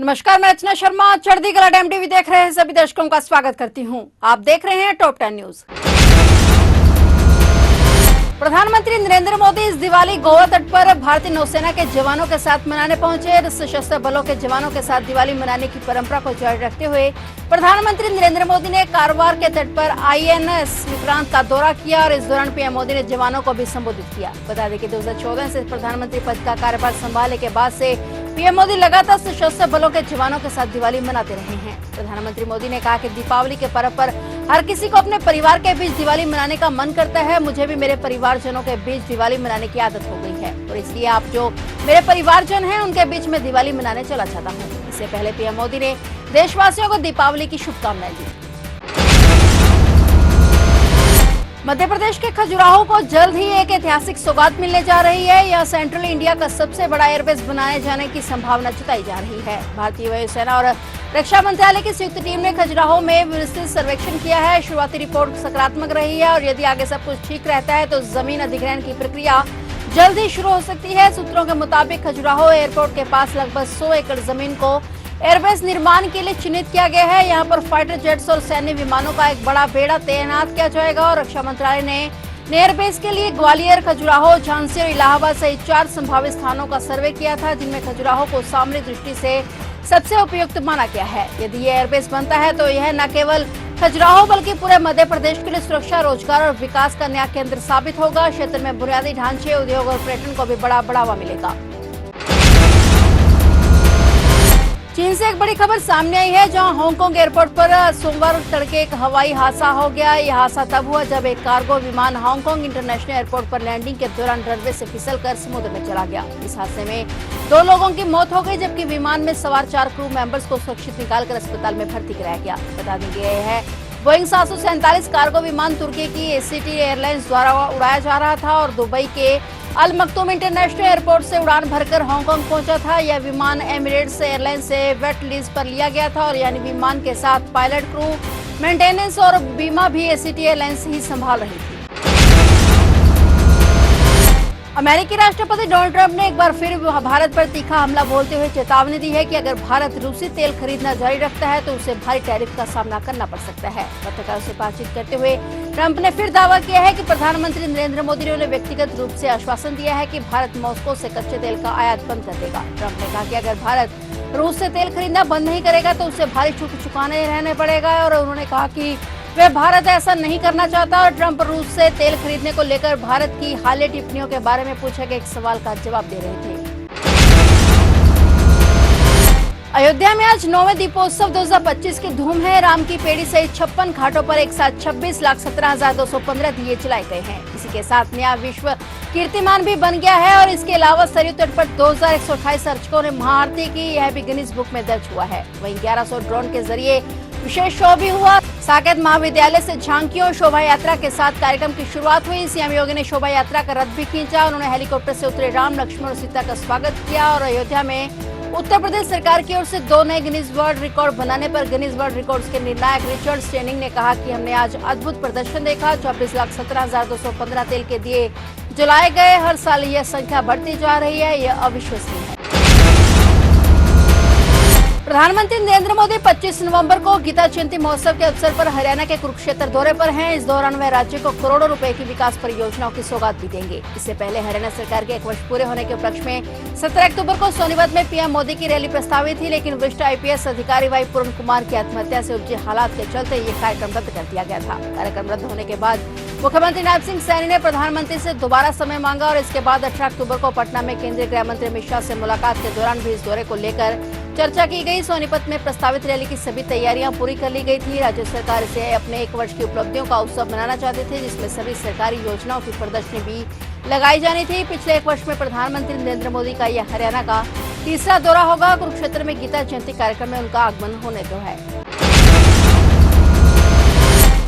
नमस्कार, मैं रचना शर्मा चढ़ती कला टाइम टीवी देख रहे हैं सभी दर्शकों का स्वागत करती हूं। आप देख रहे हैं टॉप 10 न्यूज। प्रधानमंत्री नरेंद्र मोदी इस दिवाली गोवा तट पर भारतीय नौसेना के जवानों के साथ मनाने पहुंचे। सशस्त्र बलों के जवानों के साथ दिवाली मनाने की परंपरा को जारी रखते हुए प्रधानमंत्री नरेंद्र मोदी ने कारवार के तट पर आईएनएस विक्रांत का दौरा किया और इस दौरान पीएम मोदी ने जवानों को भी संबोधित किया। बता दें कि 2014 से प्रधानमंत्री पद का कार्यभार संभालने के बाद से पीएम मोदी लगातार सशस्त्र बलों के जवानों के साथ दिवाली मनाते रहे हैं। प्रधानमंत्री मोदी ने कहा कि दीपावली के पर्व पर हर किसी को अपने परिवार के बीच दिवाली मनाने का मन करता है। मुझे भी मेरे परिवारजनों के बीच दिवाली मनाने की आदत हो गई है और इसलिए आप जो मेरे परिवारजन हैं उनके बीच में दिवाली मनाने चला जाता हूँ। इससे पहले पीएम मोदी ने देशवासियों को दीपावली की शुभकामनाएं दी। मध्य प्रदेश के खजुराहो को जल्द ही एक ऐतिहासिक सौगात मिलने जा रही है। यह सेंट्रल इंडिया का सबसे बड़ा एयरबेस बनाए जाने की संभावना जताई जा रही है। भारतीय वायुसेना और रक्षा मंत्रालय की संयुक्त टीम ने खजुराहो में विस्तृत सर्वेक्षण किया है। शुरुआती रिपोर्ट सकारात्मक रही है और यदि आगे सब कुछ ठीक रहता है तो जमीन अधिग्रहण की प्रक्रिया जल्द ही शुरू हो सकती है। सूत्रों के मुताबिक खजुराहो एयरपोर्ट के पास लगभग 100 एकड़ जमीन को एयरबेस निर्माण के लिए चिन्हित किया गया है। यहाँ पर फाइटर जेट्स और सैन्य विमानों का एक बड़ा बेड़ा तैनात किया जाएगा और रक्षा मंत्रालय ने एयरबेस के लिए ग्वालियर, खजुराहो, झांसी और इलाहाबाद सहित 4 संभावित स्थानों का सर्वे किया था, जिनमें खजुराहो को सामरिक दृष्टि से सबसे उपयुक्त माना गया है। यदि ये एयरबेस बनता है तो यह न केवल खजुराहो बल्कि पूरे मध्य प्रदेश के लिए सुरक्षा, रोजगार और विकास का नया केंद्र साबित होगा। क्षेत्र में बुनियादी ढांचे, उद्योग और पर्यटन को भी बड़ा बढ़ावा मिलेगा। चीन से एक बड़ी खबर सामने आई है, जहां हांगकांग एयरपोर्ट पर सोमवार तड़के एक हवाई हादसा हो गया। यह हादसा तब हुआ जब एक कार्गो विमान हांगकांग इंटरनेशनल एयरपोर्ट पर लैंडिंग के दौरान रनवे से फिसलकर समुद्र में चला गया। इस हादसे में 2 लोगों की मौत हो गई, जबकि विमान में सवार 4 क्रू मेंबर्स को सुरक्षित निकालकर अस्पताल में भर्ती कराया गया। बता दें गया है बोइंग 747 कार्गो विमान तुर्की की एसीटी एयरलाइंस द्वारा उड़ाया जा रहा था और दुबई के अल मक्तूम इंटरनेशनल एयरपोर्ट से उड़ान भरकर हांगकांग पहुंचा था। यह विमान एमिरेट्स एयरलाइंस से वेट लीज पर लिया गया था और यानी विमान के साथ पायलट, क्रू, मेंटेनेंस और बीमा भी एसीटी एयरलाइंस ही संभाल रही थी। अमेरिकी राष्ट्रपति डोनाल्ड ट्रंप ने एक बार फिर भारत पर तीखा हमला बोलते हुए चेतावनी दी है कि अगर भारत रूसी तेल खरीदना जारी रखता है तो उसे भारी टैरिफ का सामना करना पड़ सकता है। पत्रकारों से बातचीत करते हुए ट्रंप ने फिर दावा किया है कि प्रधानमंत्री नरेंद्र मोदी ने उन्हें व्यक्तिगत रूप से आश्वासन दिया है कि भारत मॉस्को से कच्चे तेल का आयात बंद कर देगा। ट्रंप ने कहा कि अगर भारत रूस से तेल खरीदना बंद नहीं करेगा तो उसे भारी चुकाने रहने पड़ेगा और उन्होंने कहा कि वे भारत ऐसा नहीं करना चाहता। और ट्रंप रूस से तेल खरीदने को लेकर भारत की हालिया टिप्पणियों के बारे में पूछे गए एक सवाल का जवाब दे रहे थे। अयोध्या में आज 9वें दीपोत्सव 2025 की धूम है। राम की पेड़ी सहित 56 घाटों पर एक साथ 26,17,215 दिए जलाए गए हैं। इसी के साथ नया विश्व कीर्तिमान भी बन गया है और इसके अलावा सरयू तट पर 2128 अर्चकों ने महाआरती की। यह भी गिनीज बुक में दर्ज हुआ है। वहीं 1100 ड्रोन के जरिए विशेष शो भी हुआ। साकेत महाविद्यालय से झांकियों शोभा यात्रा के साथ कार्यक्रम की शुरुआत हुई। सीएम योगी ने शोभा यात्रा का रथ भी खींचा। उन्होंने हेलीकॉप्टर से उतरे राम, लक्ष्मण और सीता का स्वागत किया और अयोध्या में उत्तर प्रदेश सरकार की ओर से 2 नए गिनीज वर्ल्ड रिकॉर्ड बनाने पर गिनीज वर्ल्ड रिकॉर्ड्स के निर्णायक रिचर्ड स्टेनिंग ने कहा कि हमने आज अद्भुत प्रदर्शन देखा। 24,17,215 तेल के दिए जलाए गए। हर साल यह संख्या बढ़ती जा रही है, यह अविश्वसनीय है। प्रधानमंत्री नरेंद्र मोदी 25 नवंबर को गीता जयंती महोत्सव के अवसर पर हरियाणा के कुरुक्षेत्र दौरे पर हैं। इस दौरान वह राज्य को करोड़ों रुपए की विकास परियोजनाओं की सौगात भी देंगे। इससे पहले हरियाणा सरकार के 1 वर्ष पूरे होने के उपलक्ष्य में 17 अक्टूबर को सोनीपत में पीएम मोदी की रैली प्रस्तावित थी, लेकिन वरिष्ठ आईपीएस अधिकारी वाई पूर्ण कुमार की आत्महत्या से उपजे हालात के चलते ये कार्यक्रम रद्द कर दिया गया था। कार्यक्रम रद्द होने के बाद मुख्यमंत्री नायब सिंह सैनी ने प्रधानमंत्री से दोबारा समय मांगा और इसके बाद 18 अक्टूबर को पटना में केंद्रीय गृह मंत्री अमित शाह से मुलाकात के दौरान भी इस दौरे को लेकर चर्चा की गई। सोनीपत में प्रस्तावित रैली की सभी तैयारियां पूरी कर ली गई थी। राज्य सरकार इसे अपने 1 वर्ष की उपलब्धियों का उत्सव मनाना चाहते थे, जिसमें सभी सरकारी योजनाओं की प्रदर्शनी भी लगाई जानी थी। पिछले 1 वर्ष में प्रधानमंत्री नरेंद्र मोदी का यह हरियाणा का तीसरा दौरा होगा। कुरुक्षेत्र में गीता जयंती कार्यक्रम में उनका आगमन होने को है।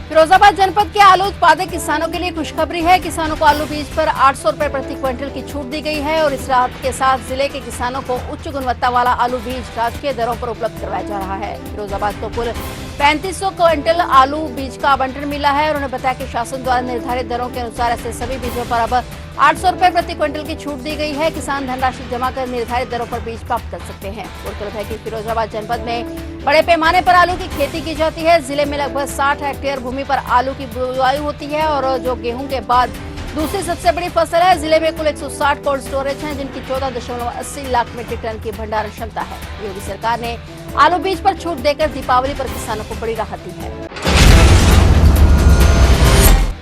फिरोजाबाद जनपद के आलू उत्पादक किसानों के लिए खुशखबरी है। किसानों को आलू बीज पर 800 रुपए प्रति क्विंटल की छूट दी गई है और इस राहत के साथ जिले के किसानों को उच्च गुणवत्ता वाला आलू बीज राजकीय दरों पर उपलब्ध करवाया जा रहा है। फिरोजाबाद को कुल 3500 क्विंटल आलू बीज का आवंटन मिला है और उन्होंने बताया कि शासन द्वारा निर्धारित दरों के अनुसार ऐसे सभी बीजों पर अब 800 रुपए प्रति क्विंटल की छूट दी गई है। किसान धनराशि जमा कर निर्धारित दरों पर बीज प्राप्त कर सकते हैं। गौरतलब है कि फिरोजाबाद जनपद में बड़े पैमाने पर आलू की खेती की जाती है। जिले में लगभग 60 हेक्टेयर भूमि पर आलू की बुआई होती है और जो गेहूं के बाद दूसरी सबसे बड़ी फसल है। जिले में कुल 160 कोल्ड स्टोरेज हैं, जिनकी 14.80 लाख मीट्रिक टन की भंडारण क्षमता है। योगी सरकार ने आलू बीज पर छूट देकर दीपावली पर किसानों को बड़ी राहत दी है।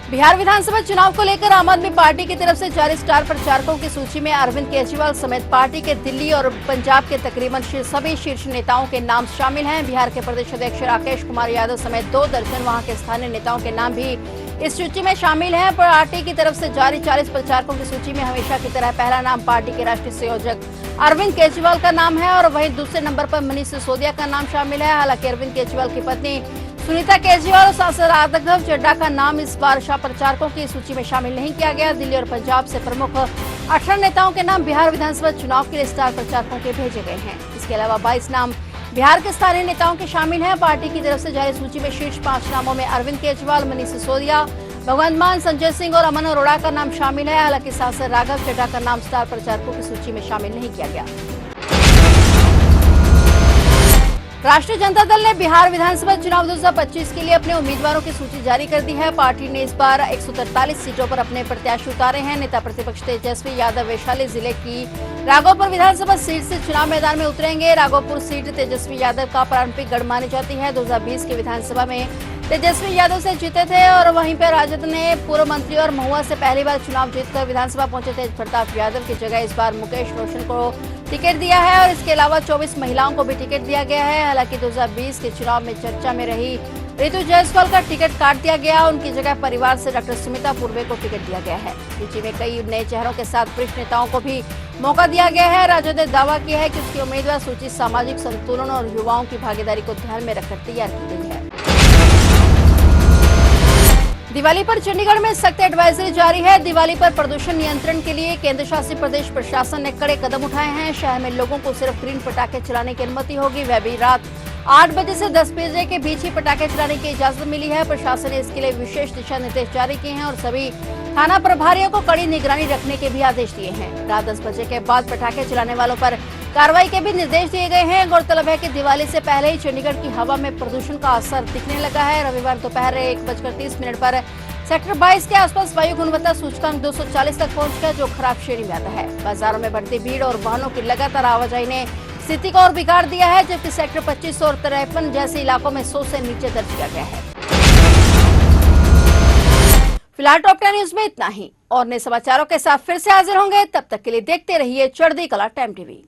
बिहार विधानसभा चुनाव को लेकर आम आदमी पार्टी की तरफ से जारी स्टार प्रचारकों की सूची में अरविंद केजरीवाल समेत पार्टी के दिल्ली और पंजाब के तकरीबन सभी शीर्ष नेताओं के नाम शामिल हैं। बिहार के प्रदेश अध्यक्ष राकेश कुमार यादव समेत 2 दर्जन वहां के स्थानीय नेताओं के नाम भी इस सूची में शामिल हैं। पार्टी की तरफ से जारी 40 प्रचारकों की सूची में हमेशा की तरह पहला नाम पार्टी के राष्ट्रीय संयोजक अरविंद केजरीवाल का नाम है और वहीं दूसरे नंबर पर मनीष सिसोदिया का नाम शामिल है। हालांकि अरविंद केजरीवाल की पत्नी सुनीता केजरीवाल और सांसद राघव चड्ढा का नाम इस बार प्रचारकों की सूची में शामिल नहीं किया गया। दिल्ली और पंजाब से प्रमुख 18 नेताओं के नाम बिहार विधानसभा चुनाव के लिए स्टार प्रचारकों के भेजे गए हैं। इसके अलावा 22 नाम बिहार के स्थानीय नेताओं के शामिल हैं। पार्टी की तरफ से जारी सूची में शीर्ष 5 नामों में अरविंद केजरीवाल, मनीष सिसोदिया, भगवंत मान, संजय सिंह और अमन अरोड़ा का नाम शामिल है। हालांकि सांसद राघव चड्ढा का नाम स्टार प्रचारकों की सूची में शामिल नहीं किया गया। राष्ट्रीय जनता दल ने बिहार विधानसभा चुनाव 2025 के लिए अपने उम्मीदवारों की सूची जारी कर दी है। पार्टी ने इस बार 143 सीटों पर अपने प्रत्याशी उतारे हैं। नेता प्रतिपक्ष तेजस्वी यादव वैशाली जिले की राघोपुर विधानसभा सीट से चुनाव मैदान में उतरेंगे। राघोपुर सीट तेजस्वी यादव का पारंपरिक गढ़ मानी जाती है। 2020 के विधानसभा में तेजस्वी यादव से जीते थे और वहीं पर राजद ने पूर्व मंत्री और महुआ से पहली बार चुनाव जीतकर विधानसभा पहुंचे तेज प्रताप यादव की जगह इस बार मुकेश रोशन को टिकट दिया है और इसके अलावा 24 महिलाओं को भी टिकट दिया गया है। हालांकि 2020 के चुनाव में चर्चा में रही ऋतु जायसवाल का टिकट काट दिया गया। उनकी जगह परिवार से डॉक्टर सुमिता पूर्वे को टिकट दिया गया है। सूची में कई नए चेहरों के साथ वरिष्ठ नेताओं को भी मौका दिया गया है। राजद ने दावा किया है कि उसकी उम्मीदवार सूची सामाजिक संतुलन और युवाओं की भागीदारी को ध्यान में रखकर तैयार की गई है। दिवाली पर चंडीगढ़ में सख्त एडवाइजरी जारी है। दिवाली पर प्रदूषण नियंत्रण के लिए केंद्र शासित प्रदेश प्रशासन ने कड़े कदम उठाए हैं। शहर में लोगों को सिर्फ ग्रीन पटाखे चलाने की अनुमति होगी। वह भी रात 8 बजे से 10 बजे के बीच ही पटाखे चलाने की इजाजत मिली है। प्रशासन ने इसके लिए विशेष दिशा निर्देश जारी किए हैं और सभी थाना प्रभारियों को कड़ी निगरानी रखने के भी आदेश दिए हैं। रात 10 बजे के बाद पटाखे चलाने वालों पर कार्रवाई के भी निर्देश दिए गए हैं। गौरतलब है कि दिवाली से पहले ही चंडीगढ़ की हवा में प्रदूषण का असर दिखने लगा है। रविवार दोपहर 1:30 पर सेक्टर 22 के आसपास वायु गुणवत्ता सूचकांक 240 तक पहुंच गया, जो खराब श्रेणी में आता है। बाजारों में बढ़ती भीड़ और वाहनों की लगातार आवाजाही ने स्थिति को और बिगाड़ दिया है, जबकि सेक्टर 25 और 53 जैसे इलाकों में 100 से नीचे दर्ज किया गया है। फिलहाल टॉप 10 न्यूज में इतना ही और नए समाचारों के साथ फिर से हाजिर होंगे। तब तक के लिए देखते रहिए चढ़ती कला टाइम टीवी।